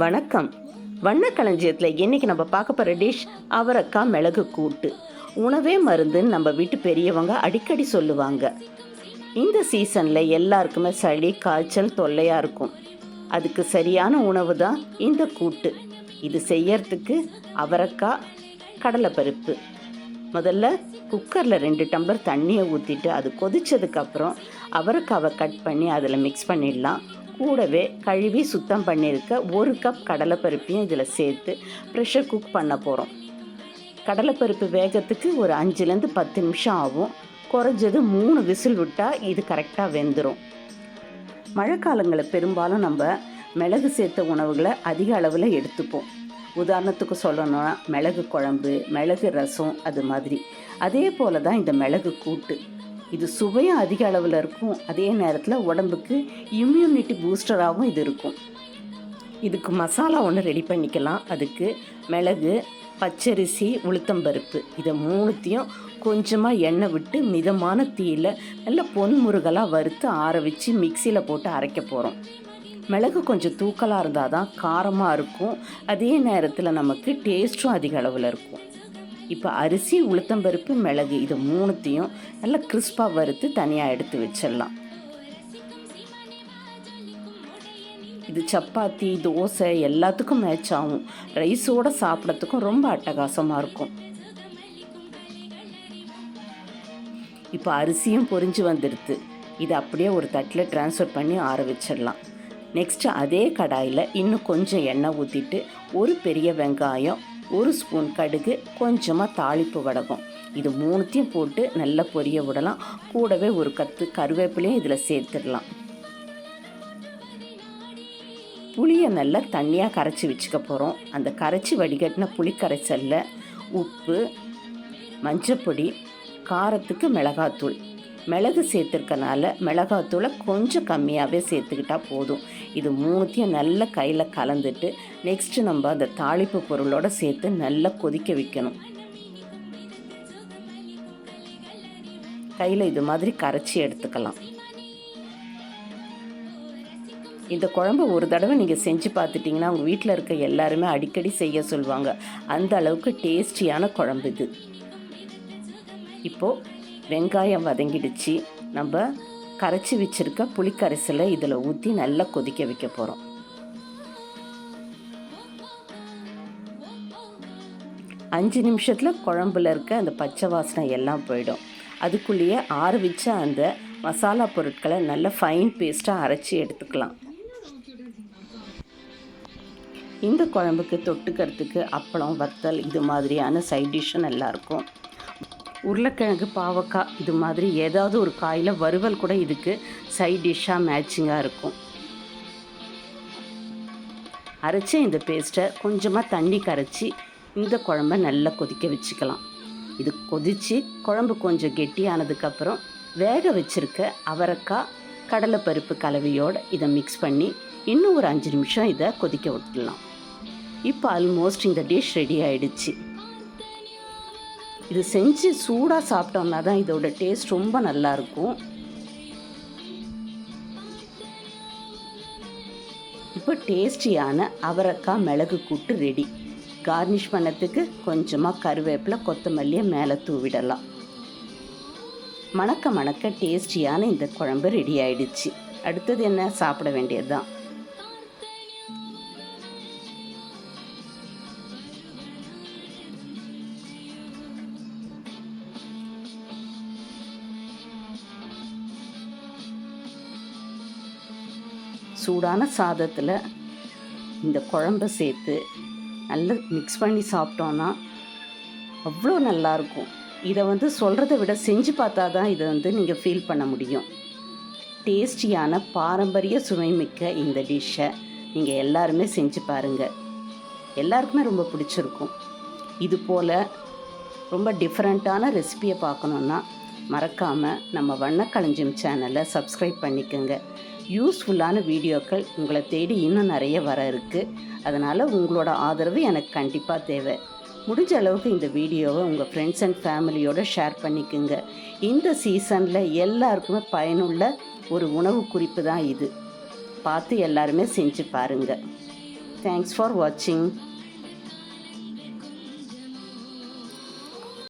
வணக்கம். வண்ணக்களஞ்சியத்தில் இன்றைக்கி நம்ம பார்க்க போகிற டிஷ் அவரைக்காய் மிளகு கூட்டு. உணவே மருந்துன்னு நம்ம வீட்டு பெரியவங்க அடிக்கடி சொல்லுவாங்க. இந்த சீசனில் எல்லாருக்குமே சளி காய்ச்சல் தொல்லையாக இருக்கும். அதுக்கு சரியான உணவு தான் இந்த கூட்டு. இது செய்யறதுக்கு அவரைக்காய், கடலைப்பருப்பு. முதல்ல குக்கரில் 2 டம்ளர் தண்ணியை ஊற்றிட்டு அது கொதித்ததுக்கப்புறம் அவரைக்காவை கட் பண்ணி அதில் மிக்ஸ் பண்ணிடலாம். கூடவே கழுவி சுத்தம் பண்ணியிருக்க 1 கப் கடலைப்பருப்பையும் இதில் சேர்த்து ப்ரெஷர் குக் பண்ண போகிறோம். கடலைப்பருப்பு வேகத்துக்கு ஒரு 5லேருந்து 10 நிமிஷம் ஆகும். குறைஞ்சது 3 விசில் விட்டால் இது கரெக்டாக வெந்துடும். மழைக்காலங்களில் பெரும்பாலும் நம்ம மிளகு சேர்த்த உணவுகளை அதிக அளவில் எடுத்துப்போம். உதாரணத்துக்கு சொல்லணும்னா மிளகு குழம்பு, மிளகு ரசம், அது மாதிரி. அதே போல் தான் இந்த மிளகு கூட்டு. இது சுவையும் அதிக அளவில் இருக்கும். அதே நேரத்தில் உடம்புக்கு இம்யூனிட்டி பூஸ்டராகவும் இது இருக்கும். இதுக்கு மசாலா ஒன்று ரெடி பண்ணிக்கலாம். அதுக்கு மிளகு, பச்சரிசி, உளுத்தம்பருப்பு, இதை 3த்தையும் கொஞ்சமாக எண்ணெய் விட்டு மிதமான தீயில் நல்ல பொன்முருகலாக வறுத்து ஆற வச்சு மிக்சியில் போட்டு அரைக்க போகிறோம். மிளகு கொஞ்சம் தூக்கலாக இருந்தால் தான் காரமாக இருக்கும். அதே நேரத்தில் நமக்கு டேஸ்ட்டும் அதிக அளவில் இருக்கும். இப்போ அரிசி, உளுத்தம்பருப்பு, மிளகு இது 3த்தையும் நல்லா கிறிஸ்பாக வறுத்து தனியாக எடுத்து வச்சிடலாம். இது சப்பாத்தி, தோசை எல்லாத்துக்கும் மேட்ச் ஆகும். ரைஸோடு சாப்பிட்றதுக்கும் ரொம்ப அட்டகாசமாக இருக்கும். இப்போ அரிசியும் பொரிஞ்சு வந்துடுது. இதை அப்படியே ஒரு தட்டில் ட்ரான்ஸ்ஃபர் பண்ணி ஆற வச்சிடலாம். நெக்ஸ்ட்டு அதே கடாயில் இன்னும் கொஞ்சம் எண்ணெய் ஊற்றிட்டு 1 பெரிய வெங்காயம், 1 ஸ்பூன் கடுகு, கொஞ்சமாக தாளிப்பு வடகம், இது 3த்தையும் போட்டு நல்லா பொரிய விடலாம். கூடவே 1 கத்து கருவேப்பிலையும் இதில் சேர்த்துடலாம். புளியை நல்லா தண்ணியாக கரைச்சி வச்சுக்க போகிறோம். அந்த கரைச்சி வடிகட்டின புளி கரைசலில் உப்பு, மஞ்சப்பொடி, காரத்துக்கு மிளகாத்தூள், மிளகு சேர்த்துருக்கனால மிளகாத்தூளை கொஞ்சம் கம்மியாகவே சேர்த்துக்கிட்டால் போதும். இது 3த்தையும் நல்லா கையில் கலந்துட்டு நெக்ஸ்ட்டு நம்ம அந்த தாளிப்பு பொருளோடு சேர்த்து நல்லா கொதிக்க வைக்கணும். கையில் இது மாதிரி கரைச்சி எடுத்துக்கலாம். இந்த குழம்பு ஒரு தடவை நீங்கள் செஞ்சு பார்த்துட்டிங்கன்னா உங்கள் வீட்டில் இருக்க எல்லாருமே அடிக்கடி செய்ய சொல்லுவாங்க. அந்த அளவுக்கு டேஸ்டியான குழம்பு இது. இப்போது வெங்காயம் வதங்கிடுச்சு. நம்ம கரைச்சி வச்சுருக்க புளிக்கரைசலை இதில் ஊற்றி நல்லா கொதிக்க வைக்க போகிறோம். அஞ்சு நிமிஷத்தில் குழம்புல இருக்க அந்த பச்சை வாசனை எல்லாம் போயிடும். அதுக்குள்ளேயே ஆற வச்ச அந்த மசாலா பொருட்களை நல்லா ஃபைன் பேஸ்ட்டாக அரைச்சி எடுத்துக்கலாம். இந்த குழம்புக்கு தொட்டுக்கிறதுக்கு அப்பளம், வத்தல் இது மாதிரியான சைட் டிஷ்ஷும் நல்லாயிருக்கும். உருளைக்கிழங்கு, பாவக்காய் இது மாதிரி ஏதாவது ஒரு காயில் வறுவல் கூட இதுக்கு சைட் டிஷ்ஷாக மேட்சிங்காக இருக்கும். அரைச்ச இந்த பேஸ்ட்டை கொஞ்சமாக தண்ணி கரைச்சி இந்த குழம்பை நல்லா கொதிக்க வச்சுக்கலாம். இது கொதித்து குழம்பு கொஞ்சம் கெட்டியானதுக்கப்புறம் வேக வச்சுருக்க அவரைக்காய், கடலைப்பருப்பு கலவையோடு இதை மிக்ஸ் பண்ணி இன்னும் ஒரு 5 நிமிஷம் இதை கொதிக்க விட்டுடலாம். இப்போ ஆல்மோஸ்ட் இந்த டிஷ் ரெடி ஆகிடுச்சு. இது செஞ்சு சூடாக சாப்பிட்டோம்னா தான் இதோட டேஸ்ட் ரொம்ப நல்லாயிருக்கும். இப்போ டேஸ்டியான அவரைக்காய் மிளகு கூட்டு ரெடி. கார்னிஷ் பண்ணதுக்கு கொஞ்சமாக கருவேப்பிலை, கொத்தமல்லியை மேலே தூவிடலாம். மணக்க மணக்க டேஸ்டியான இந்த குழம்பு ரெடி ஆயிடுச்சு. அடுத்தது என்ன, சாப்பிட வேண்டியது தான். சூடான சாதத்தில் இந்த குழம்பை சேர்த்து நல்லா மிக்ஸ் பண்ணி சாப்பிட்டோன்னா அவ்வளோ நல்லாயிருக்கும். இதை சொல்கிறத விட செஞ்சு பார்த்தா தான் இதை நீங்கள் ஃபீல் பண்ண முடியும். டேஸ்டியான பாரம்பரிய சுவைமிக்க இந்த டிஷ்ஷை நீங்கள் எல்லாருமே செஞ்சு பாருங்கள். எல்லாருக்குமே ரொம்ப பிடிச்சிருக்கும். இது போல் ரொம்ப டிஃப்ரெண்ட்டான ரெசிபியை பார்க்கணுன்னா மறக்காமல் நம்ம வண்ணக்களஞ்சியம் சேனலை சப்ஸ்கிரைப் பண்ணிக்கோங்க. யூஸ்ஃபுல்லான வீடியோக்கள் உங்களை தேடி இன்னும் நிறைய வர இருக்குது. அதனால் உங்களோட ஆதரவு எனக்கு கண்டிப்பாக தேவை. முடிஞ்ச அளவுக்கு இந்த வீடியோவை உங்கள் ஃப்ரெண்ட்ஸ் அண்ட் ஃபேமிலியோடு ஷேர் பண்ணிக்கோங்க. இந்த சீசனில் எல்லாருக்குமே பயனுள்ள ஒரு உணவு குறிப்பு தான் இது. பார்த்து எல்லாருமே செஞ்சு பாருங்கள். தேங்க்ஸ் ஃபார் வாட்சிங்.